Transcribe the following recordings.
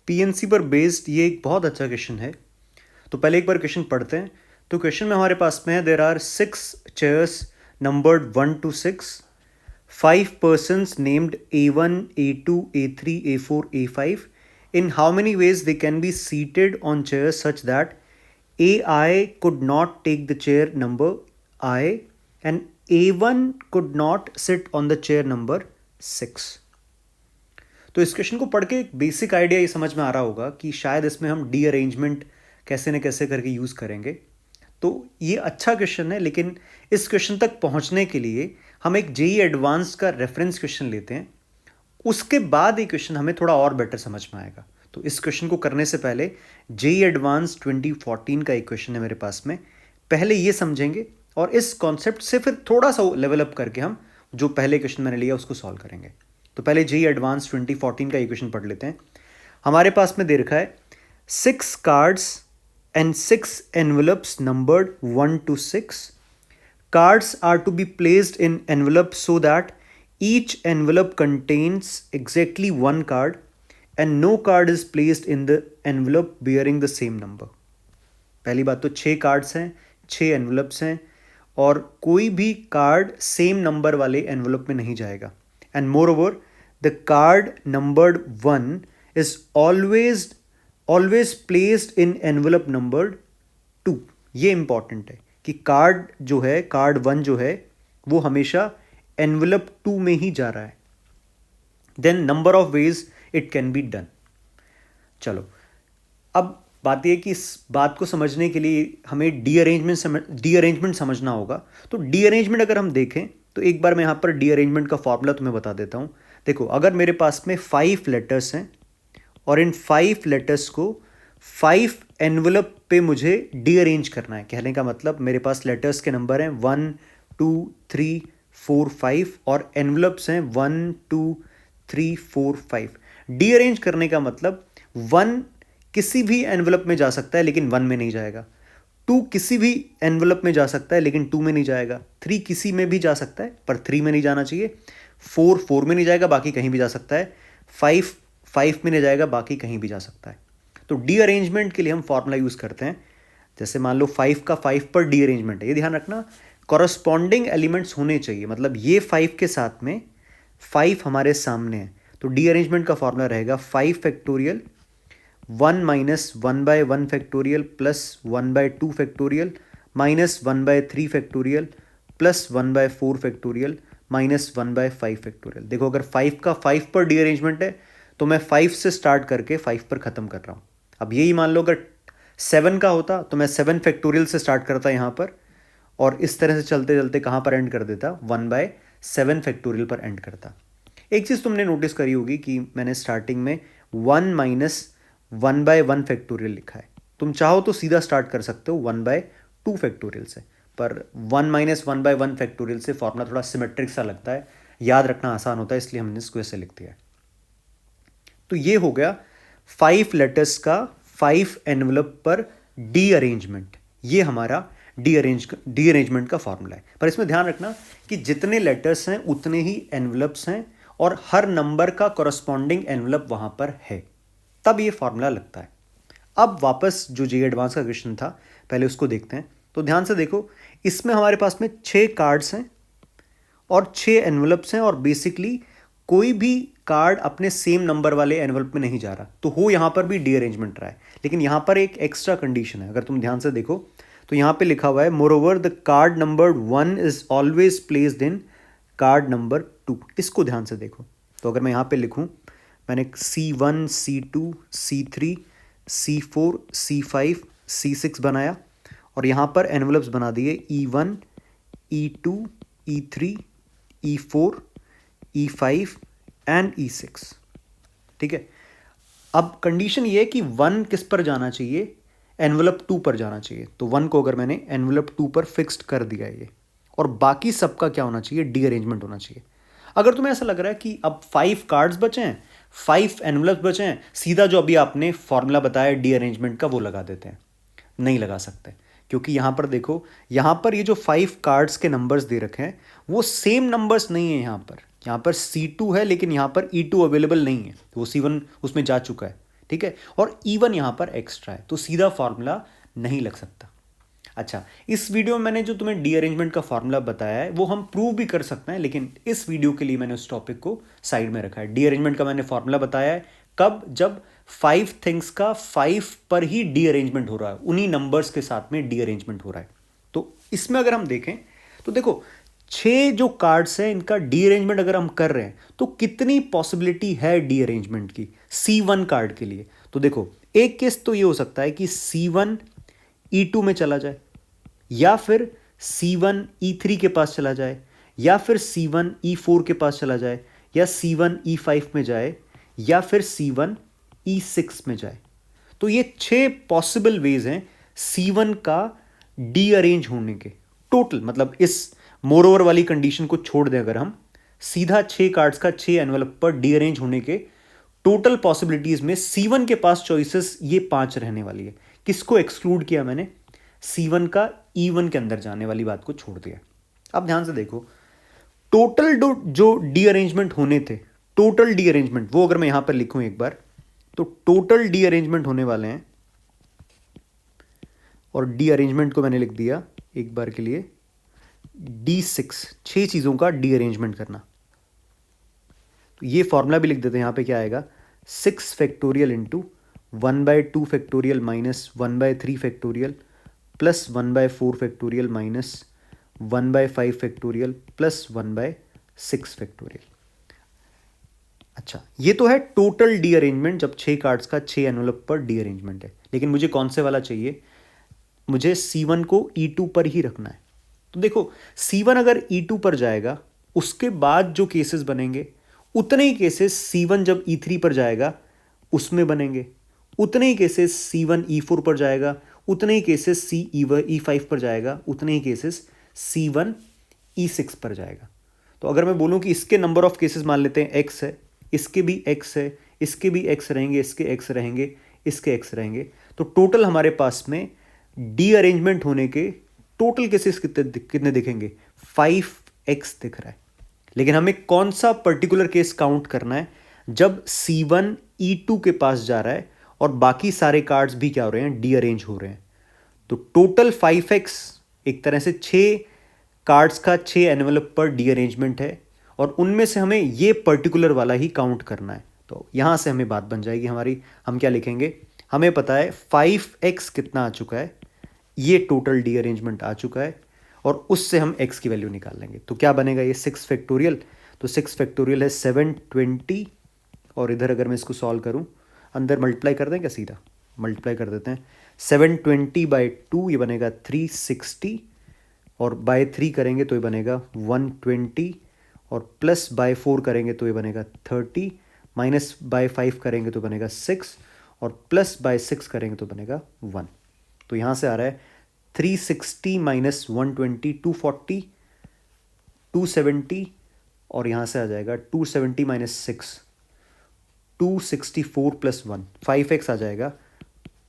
PNC पर based ये एक बहुत अच्छा क्वेश्चन है। तो पहले एक बार क्वेश्चन पढ़ते हैं। तो क्वेश्चन में हमारे पास में है there are 6 chairs numbered 1 to 6, 5 persons named A1, A2, A3, A4, A5. In how many ways they can be seated on chairs such that AI could not take the chair number I and A1 could not sit on the chair number 6. तो इस question को पढ़ के एक basic idea ये समझ में आ रहा होगा कि शायद इसमें हम डी अरेंजमेंट कैसे न कैसे करके यूज़ करेंगे। तो ये अच्छा क्वेश्चन है, लेकिन इस क्वेश्चन तक पहुंचने के लिए हम एक जेई एडवांस का रेफरेंस क्वेश्चन लेते हैं। उसके बाद ये क्वेश्चन हमें थोड़ा और बेटर समझ में आएगा। तो इस क्वेश्चन को करने से पहले जेई एडवांस 2014 का एक क्वेश्चन है मेरे पास में, पहले ये समझेंगे और इस कॉन्सेप्ट से फिर थोड़ा सा लेवल अप करके हम जो पहले क्वेश्चन मैंने लिया उसको सॉल्व करेंगे। तो पहले जेई एडवांस 2014 का इक्वेशन पढ़ लेते हैं। हमारे पास में दे रखा है 6 cards and 6 envelopes numbered 1 to 6. Cards are to be placed in envelopes so that each envelope contains exactly one card and no card is placed in the envelope bearing the same number. पहली बात तो 6 cards हैं, 6 envelopes हैं और कोई भी card same number वाले envelope में नहीं जाएगा। And moreover, the card numbered 1 is always placed in envelope numbered 2. ये इंपॉर्टेंट है कि कार्ड जो है, कार्ड 1 जो है वो हमेशा एनवलप 2 में ही जा रहा है। Then number of ways it can be done. चलो, अब बात यह कि इस बात को समझने के लिए हमें डी अरेंजमेंट समझना होगा। तो डी अरेंजमेंट अगर हम देखें तो एक बार मैं यहाँ पर डी अरेंजमेंट का फॉर्मूला तुम्हें बता देता हूँ। देखो, अगर मेरे पास में 5 लेटर्स हैं और इन 5 लेटर्स को 5 एनवलप पे मुझे डी अरेंज करना है, कहने का मतलब मेरे पास लेटर्स के नंबर हैं 1 2 3 4 5 और एनवलप्स हैं 1 2 3 4 5। डी अरेंज करने का मतलब 1 किसी भी एनवलप में जा सकता है लेकिन 1 में नहीं जाएगा, 2 किसी भी एनवलप में जा सकता है लेकिन 2 में नहीं जाएगा, 3 किसी में भी जा सकता है पर 3 में नहीं जाना चाहिए, 4 में नहीं जाएगा बाकी कहीं भी जा सकता है, 5 में नहीं जाएगा बाकी कहीं भी जा सकता है। तो डी अरेंजमेंट के लिए हम फॉर्मूला यूज़ करते हैं। जैसे मान लो 5 का 5 पर डी अरेंजमेंट है, ये ध्यान रखना कॉरस्पॉन्डिंग एलिमेंट्स होने चाहिए, मतलब ये 5 के साथ में 5 हमारे सामने है। तो डी अरेंजमेंट का फॉर्मूला रहेगा 5 factorial 1 minus 1/1 factorial plus 1/2 factorial minus 1/3 factorial plus 1/4 factorial minus 1/5 factorial. देखो, अगर 5 का 5 पर डी अरेंजमेंट है तो मैं 5 से स्टार्ट करके 5 पर ख़त्म कर रहा हूँ। अब यही मान लो अगर 7 का होता तो मैं 7 फैक्टोरियल से स्टार्ट करता यहाँ पर और इस तरह से चलते चलते कहाँ पर एंड कर देता, 1/7 फैक्टोरियल पर एंड करता। एक चीज़ तुमने नोटिस करी होगी कि मैंने स्टार्टिंग में 1 माइनस 1/1 फैक्टोरियल लिखा है। तुम चाहो तो सीधा स्टार्ट कर सकते हो 1/2 फैक्टोरियल से, पर 1 माइनस 1/1 फैक्टोरियल से फॉर्मूला थोड़ा सिमेट्रिक सा लगता है, याद रखना आसान होता है, इसलिए हमने इसको ऐसे लिख दिया है। तो ये हो गया 5 लेटर्स का 5 एनवलप पर डी अरेंजमेंट। ये हमारा डी अरेंजमेंट का फॉर्मूला है। पर इसमें ध्यान रखना कि जितने लेटर्स हैं उतने ही एनवलप्स हैं और हर नंबर का कॉरस्पॉन्डिंग एनवलप वहां पर है, तब ये फॉर्मूला लगता है। अब वापस जो जेई एडवांस का क्वेश्चन था पहले उसको देखते हैं। तो ध्यान से देखो, इसमें हमारे पास में 6 कार्ड्स हैं और 6 एनवलप्स हैं और बेसिकली कोई भी कार्ड अपने सेम नंबर वाले एनवलप में नहीं जा रहा। तो हो यहाँ पर भी डी अरेंजमेंट रहा है, लेकिन यहाँ पर एक एक्स्ट्रा कंडीशन है। अगर तुम ध्यान से देखो तो यहाँ पे लिखा हुआ है moreover the card number 1 is always placed in card number 2। इसको ध्यान से देखो। तो अगर मैं यहाँ पे लिखूँ, मैंने C1 C2 C3 C4 C5 C6 बनाया और यहाँ पर एनवलप्स बना दिए E1 E2 E3 E4 E5 and E6। ठीक है, अब कंडीशन ये है कि 1 किस पर जाना चाहिए, एनवलप 2 पर जाना चाहिए। तो 1 को अगर मैंने एनवलप 2 पर फिक्स्ड कर दिया ये, और बाकी सबका क्या होना चाहिए, डी अरेंजमेंट होना चाहिए। अगर तुम्हें ऐसा लग रहा है कि अब 5 कार्ड्स बचे हैं, 5 एनवलप्स बचे हैं, सीधा जो अभी आपने फॉर्मूला बताया डी अरेंजमेंट का वो लगा देते हैं, नहीं लगा सकते, क्योंकि यहाँ पर देखो, यहाँ पर ये जो 5 कार्ड्स के नंबर्स दे रखे हैं वो सेम नंबर्स नहीं है। यहाँ पर C2 है लेकिन यहाँ पर E2 अवेलेबल नहीं है, तो वो C1 उसमें जा चुका है। ठीक है, और इवन यहाँ पर एक्स्ट्रा है, तो सीधा फॉर्मूला नहीं लग सकता। अच्छा, इस वीडियो में मैंने जो तुम्हें डी अरेंजमेंट का फॉर्मूला बताया है वो हम प्रूव भी कर सकते हैं, लेकिन इस वीडियो के लिए मैंने उस टॉपिक को साइड में रखा है। डी अरेंजमेंट का मैंने फॉर्मूला बताया है कब, जब 5 थिंग्स का 5 पर ही डी अरेंजमेंट हो रहा है, उन्हीं नंबर्स के साथ में डी अरेंजमेंट हो रहा है। तो इसमें अगर हम देखें तो देखो 6 जो कार्ड्स हैं इनका डी अरेंजमेंट अगर हम कर रहे हैं तो कितनी पॉसिबिलिटी है डी अरेंजमेंट की C1 कार्ड के लिए। तो देखो एक केस तो ये हो सकता है कि C1 E2 में चला जाए, या फिर C1 E3 के पास चला जाए, या फिर C1 E4 के पास चला जाए, या C1 E5 में जाए, या फिर C1 E6 में जाए। तो ये 6 पॉसिबल वेज हैं C1 का डी अरेंज होने के। टोटल मतलब इस मोर ओवर वाली कंडीशन को छोड़ दें अगर हम, सीधा 6 कार्ड्स का 6 एनवेलप पर डी अरेंज होने के टोटल पॉसिबिलिटीज में C1 के पास चॉइसेस ये 5 रहने वाली है। किसको एक्सक्लूड किया मैंने? C1 का E1 के अंदर जाने वाली बात को छोड़ दिया। अब ध्यान से देखो, टोटल जो डी अरेंजमेंट होने थे, टोटल डी अरेंजमेंट वो अगर मैं यहां पर लिखूं एक बार, तो टोटल डी अरेंजमेंट होने वाले हैं, और डी अरेंजमेंट को मैंने लिख दिया एक बार के लिए D6, 6 चीजों का डी अरेंजमेंट करना। तो ये फॉर्मूला भी लिख देते हैं, यहां पे क्या आएगा 6 factorial into 1/2 factorial minus 1/3 factorial plus 1/4 factorial minus 1/5 factorial plus 1/6 factorial. अच्छा, ये तो है टोटल डी अरेंजमेंट जब 6 कार्ड्स का 6 एनवेलप पर डी अरेंजमेंट है, लेकिन मुझे कौन से वाला चाहिए? मुझे C1 को E2 पर ही रखना है। तो देखो C1 अगर E2 पर जाएगा, उसके बाद जो केसेस बनेंगे उतने ही केसेस C1 जब E3 पर जाएगा उसमें बनेंगे, उतने ही केसेस C1 E4 पर जाएगा, उतने ही केसेस E5 पर जाएगा, उतने ही केसेस C1 E6 पर जाएगा। तो अगर मैं बोलूं कि इसके नंबर ऑफ केसेस मान लेते हैं x है, इसके भी x है, इसके भी x रहेंगे, इसके x रहेंगे, इसके x रहेंगे, तो टोटल हमारे पास में डी अरेंजमेंट होने के टोटल केसेस कितने दिखेंगे? 5x दिख रहा है। लेकिन हमें कौन सा पर्टिकुलर केस काउंट करना है? जब C1 E2 के पास जा रहा है और बाकी सारे कार्ड्स भी क्या हो रहे हैं? डी अरेंज हो रहे हैं। तो टोटल 5x एक तरह से 6 कार्ड्स का 6 एनवेलप पर डी अरेंजमेंट है, और उनमें से हमें ये पर्टिकुलर वाला ही काउंट करना है। तो यहां से हमें बात बन जाएगी हमारी। हम क्या लिखेंगे? हमें पता है 5x कितना आ चुका है, ये टोटल डी अरेंजमेंट आ चुका है, और उससे हम x की वैल्यू निकाल लेंगे। तो क्या बनेगा? ये 6 फैक्टोरियल, तो 6 फैक्टोरियल है 720, और इधर अगर मैं इसको सॉल्व करूं, अंदर मल्टीप्लाई कर दें क्या? सीधा मल्टीप्लाई कर देते हैं। 720/2 ये बनेगा 360, और बाय 3 करेंगे तो ये बनेगा 120, और प्लस बाय 4 करेंगे तो ये बनेगा 30, माइनस बाय 5 करेंगे तो बनेगा 6, और प्लस बाय 6 करेंगे तो बनेगा 1। तो यहाँ से आ रहा है 360 माइनस 120 240, 270, और यहाँ से आ जाएगा 270 माइनस 6 264 प्लस 1 5x आ जाएगा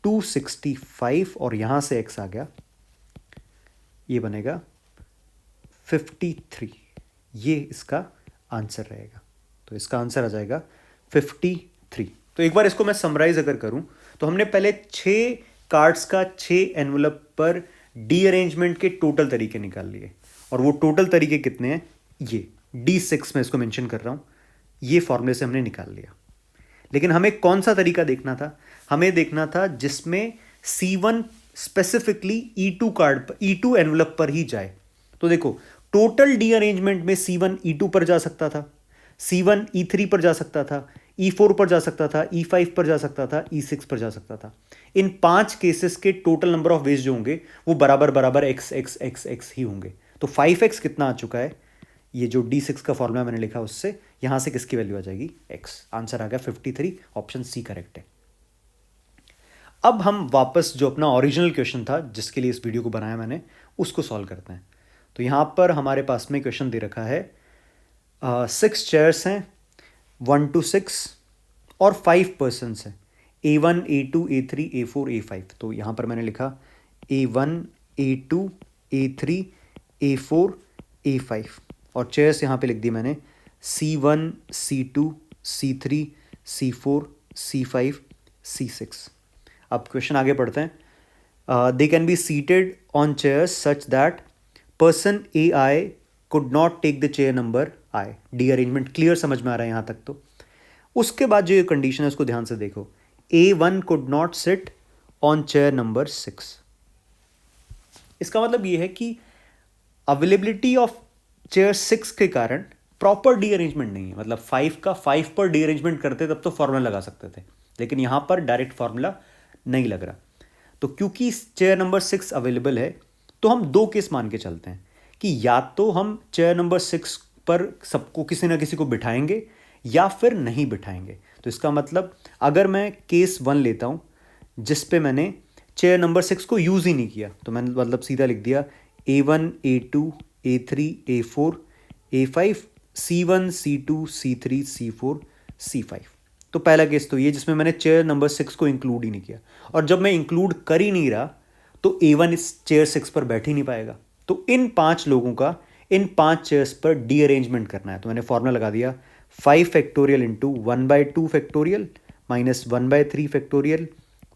265, और यहाँ से x आ गया, ये बनेगा 53। ये इसका आंसर रहेगा। तो इसका आंसर आ जाएगा 53। तो एक बार इसको मैं समराइज अगर करूं, तो हमने पहले 6 कार्ड्स का 6 एनवलप पर डी अरेंजमेंट के टोटल तरीके निकाल लिए, और वो टोटल तरीके कितने हैं? ये D6 में इसको मेंशन कर रहा हूं, ये फॉर्मूले से हमने निकाल लिया। लेकिन हमें कौन सा तरीका देखना था? हमें देखना था जिसमें C1 स्पेसिफिकली E2 कार्ड पर, E2 एनवलप पर ही जाए। तो देखो टोटल डी अरेंजमेंट में C1 E2 पर जा सकता था, C1 E3 पर जा सकता था, E4 पर जा सकता था, E5 पर जा सकता था, E6 पर जा सकता था। इन 5 केसेस के टोटल नंबर ऑफ वेज जो होंगे वो बराबर बराबर x x x x ही होंगे। तो 5x कितना आ चुका है? ये जो D6 का फॉर्मूला मैंने लिखा उससे यहां से किसकी वैल्यू आ जाएगी? x। आंसर आ गया 53, ऑप्शन सी करेक्ट है। अब हम वापस जो अपना ओरिजिनल क्वेश्चन था जिसके लिए इस वीडियो को बनाया मैंने, उसको सॉल्व करते हैं। तो यहां पर हमारे पास में क्वेश्चन दे रखा है 6 चेयर्स हैं 1 to 6 और 5 पर्सनस हैं, A1 A2 A3 A4 A5। तो यहाँ पर मैंने लिखा A1 A2 A3 A4 A5, और चेयर्स यहाँ पे लिख दी मैंने C1 C2 C3 C4 C5 C6। अब क्वेश्चन आगे पढ़ते हैं। They can be seated on chairs such that person A I could not take the chair number I. The arrangement clear समझ में आ रहा है यहाँ तक तो। उसके बाद जो ये कंडीशन है उसको ध्यान से देखो। A1 could not sit on chair number 6। इसका मतलब ये है कि अवेलेबिलिटी ऑफ चेयर 6 के कारण प्रॉपर डी अरेंजमेंट नहीं है। मतलब 5 का 5 पर डी अरेंजमेंट करते तब तो फॉर्मूला लगा सकते थे, लेकिन यहां पर डायरेक्ट फॉर्मूला नहीं लग रहा। तो क्योंकि चेयर नंबर 6 अवेलेबल है तो हम दो केस मान के चलते हैं कि या तो हम चेयर नंबर 6 पर सबको किसी ना किसी को बिठाएंगे या फिर नहीं बिठाएंगे। तो इसका मतलब अगर मैं केस 1 लेता हूं जिस पे मैंने चेयर नंबर 6 को यूज़ ही नहीं किया, तो मैंने मतलब सीधा लिख दिया A1 A2 A3 A4 A5 C1 C2 C3 C4 C5। तो पहला केस तो ये जिसमें मैंने चेयर नंबर 6 को इंक्लूड ही नहीं किया, और जब मैं इंक्लूड कर ही नहीं रहा तो A1 इस चेयर 6 पर बैठ ही नहीं पाएगा। तो इन 5 लोगों का इन 5 चेयर्स पर डी अरेंजमेंट करना है। तो मैंने फॉर्मूला लगा दिया 5 factorial into 1/2 factorial minus 1/3 factorial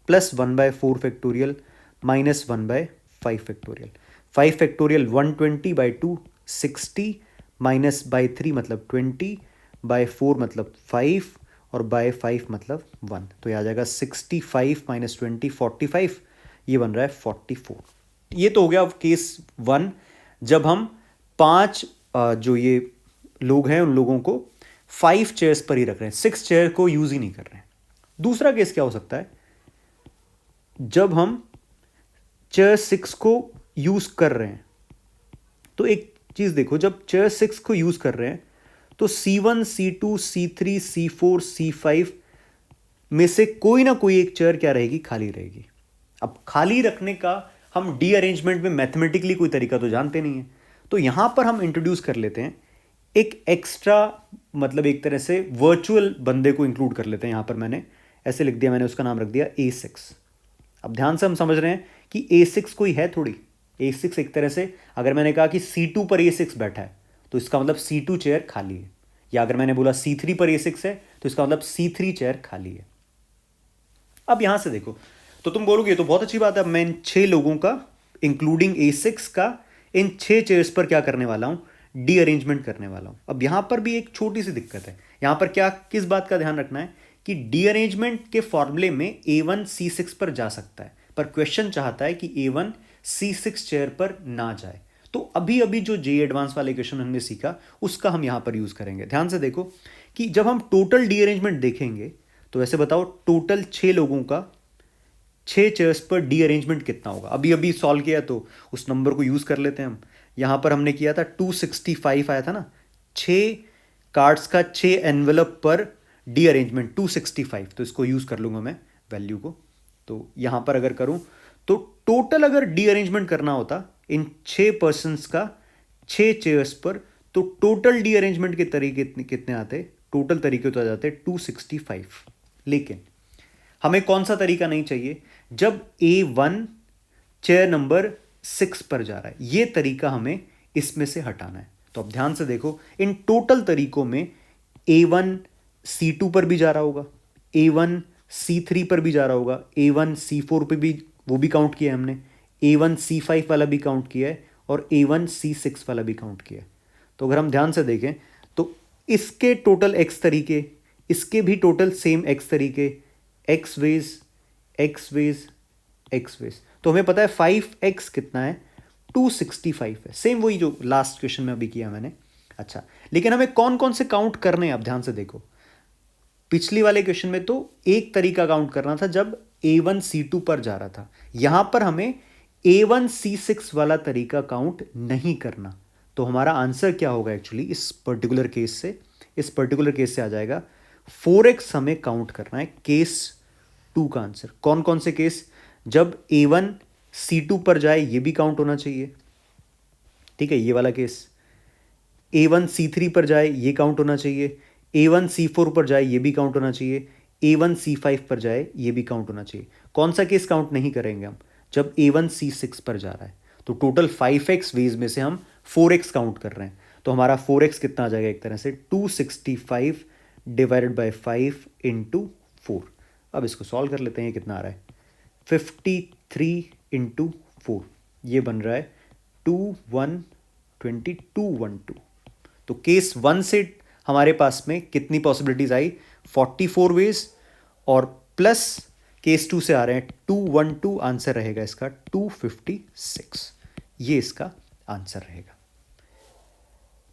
plus 1/4 factorial minus 1/5 factorial. 5 factorial 120/2 60 minus by 3 मतलब 20 बाय 4 मतलब 5 और बाय 5 मतलब 1। तो ये आ जाएगा 65 माइनस 20 45, ये बन रहा है 44। ये तो हो गया अब केस 1 जब हम 5 जो ये लोग हैं उन लोगों को 5 चेयर्स पर ही रख रहे हैं, 6 चेयर को यूज ही नहीं कर रहे हैं। दूसरा केस क्या हो सकता है, जब हम चेयर 6 को यूज कर रहे हैं। तो एक चीज देखो, जब चेयर 6 को यूज कर रहे हैं तो C1 C2 C3 C4 C5 में से कोई ना कोई एक चेयर क्या रहेगी, खाली रहेगी। अब खाली रखने का हम डी अरेंजमेंट में मैथमेटिकली कोई तरीका तो जानते नहीं है, तो यहां पर हम इंट्रोड्यूस कर लेते हैं एक एक्स्ट्रा, मतलब एक तरह से वर्चुअल बंदे को इंक्लूड कर लेते हैं। यहां पर मैंने ऐसे लिख दिया, मैंने उसका नाम रख दिया A6। अब ध्यान से हम समझ रहे हैं कि A6 कोई है थोड़ी। A6 एक तरह से अगर मैंने कहा कि C2 पर A6 बैठा है तो इसका मतलब C2 चेयर खाली है, या अगर मैंने बोला C3 पर A6 है तो इसका मतलब C3 चेयर खाली है। अब यहां से देखो तो तुम बोलोगे तो बहुत अच्छी बात है, मैं इन 6 लोगों का इंक्लूडिंग A6 का इन 6 चेयर्स पर क्या करने वाला हूं, डी अरेंजमेंट करने वाला हूं। अब यहां पर भी एक छोटी सी दिक्कत है। यहां पर क्या किस बात का ध्यान रखना है कि डी अरेंजमेंट के फॉर्मूले में A1 C6 पर जा सकता है, पर क्वेश्चन चाहता है कि A1 C6 चेयर पर ना जाए। तो अभी अभी जो जे एडवांस वाले क्वेश्चन हमने सीखा उसका हम यहां पर यूज करेंगे। ध्यान से देखो कि जब हम टोटल डी अरेंजमेंट देखेंगे तो ऐसे बताओ टोटल 6 लोगों का 6 चेयर्स पर डी अरेंजमेंट कितना होगा। अभी अभी सॉल्व किया तो उस नंबर को यूज कर लेते हैं हम। यहां पर हमने किया था 265 आया था ना, 6 कार्ड्स का 6 एनवेलप पर डी अरेंजमेंट 265, तो इसको यूज कर लूंगा मैं वैल्यू को। तो यहां पर अगर करूं तो टोटल अगर डी अरेंजमेंट करना होता इन 6 पर्सन्स का 6 चेयर्स पर, तो टोटल डी अरेंजमेंट के तरीके कितने आते, टोटल तरीके तो आ जाते 265। लेकिन हमें कौन सा तरीका नहीं चाहिए, जब A1 चेयर नंबर 6 पर जा रहा है, ये तरीका हमें इसमें से हटाना है। तो अब ध्यान से देखो इन टोटल तरीकों में A1 C2 पर भी जा रहा होगा, A1 C3 पर भी जा रहा होगा, A1 C4 पर भी वो भी काउंट किया है हमने, A1 C5 वाला भी काउंट किया है और A1 C6 वाला भी काउंट किया है। तो अगर हम ध्यान से देखें तो इसके टोटल x तरीके, इसके भी टोटल सेम x तरीके, x ways x ways x ways. तो हमें पता है 5x कितना है, 265 है। सेम वही जो लास्ट क्वेश्चन में अभी किया मैंने। अच्छा, लेकिन हमें कौन कौन से काउंट करने हैं, आप ध्यान से देखो। पिछली वाले क्वेश्चन में तो एक तरीका काउंट करना था जब A1 C2 पर जा रहा था, यहां पर हमें A1 C6 वाला तरीका काउंट नहीं करना। तो हमारा आंसर क्या होगा एक्चुअली इस पर्टिकुलर केस से, इस पर्टिकुलर केस से आ जाएगा 4x हमें काउंट करना है केस 2 का आंसर। कौन कौन से केस, जब A1 C2 पर जाए ये भी काउंट होना चाहिए, ठीक है, ये वाला केस। A1 C3 पर जाए ये काउंट होना चाहिए, A1 C4 पर जाए ये भी काउंट होना चाहिए, A1 C5 पर जाए ये भी काउंट होना चाहिए। कौन सा केस काउंट नहीं करेंगे हम, जब A1 C6 पर जा रहा है। तो टोटल 5x वेज में से हम 4x काउंट कर रहे हैं। तो हमारा 4x कितना आ जाएगा, एक तरह से 265 डिवाइडेड बाय 5 इंटू 4। अब इसको सॉल्व कर लेते हैं, ये कितना आ रहा है 53 इंटू 4, ये बन रहा है 212 तो केस 1 से हमारे पास में कितनी पॉसिबिलिटीज आई 44 वेज और प्लस केस 2 से आ रहे हैं 212, आंसर रहेगा इसका 256, ये इसका आंसर रहेगा।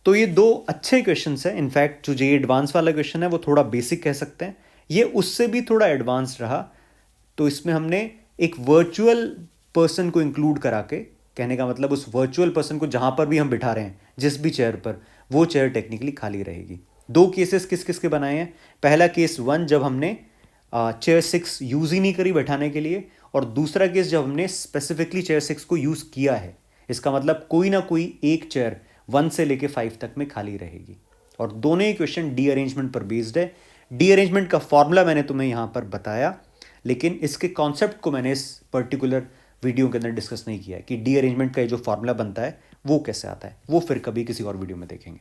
तो ये दो अच्छे क्वेश्चंस हैं। इनफैक्ट जो ये एडवांस वाला क्वेश्चन है वो थोड़ा बेसिक कह सकते हैं, ये उससे भी थोड़ा एडवांस रहा। तो इसमें हमने एक वर्चुअल पर्सन को इंक्लूड करा के, कहने का मतलब उस वर्चुअल पर्सन को जहां पर भी हम बिठा रहे हैं जिस भी चेयर पर, वो चेयर टेक्निकली खाली रहेगी। दो केसेस किस किस के बनाए हैं, पहला केस 1 जब हमने चेयर 6 यूज ही नहीं करी बैठाने के लिए, और दूसरा केस जब हमने स्पेसिफिकली चेयर 6 को यूज किया है। इसका मतलब कोई ना कोई एक चेयर 1 से लेके 5 तक में खाली रहेगी। और दोनों ही क्वेश्चन डी अरेंजमेंट पर बेस्ड है। डी अरेंजमेंट का फॉर्मूला मैंने तुम्हें यहां पर बताया, लेकिन इसके कॉन्सेप्ट को मैंने इस पर्टिकुलर वीडियो के अंदर डिस्कस नहीं किया कि डी अरेंजमेंट का जो फॉर्मूला बनता है वो कैसे आता है, वो फिर कभी किसी और वीडियो में देखेंगे।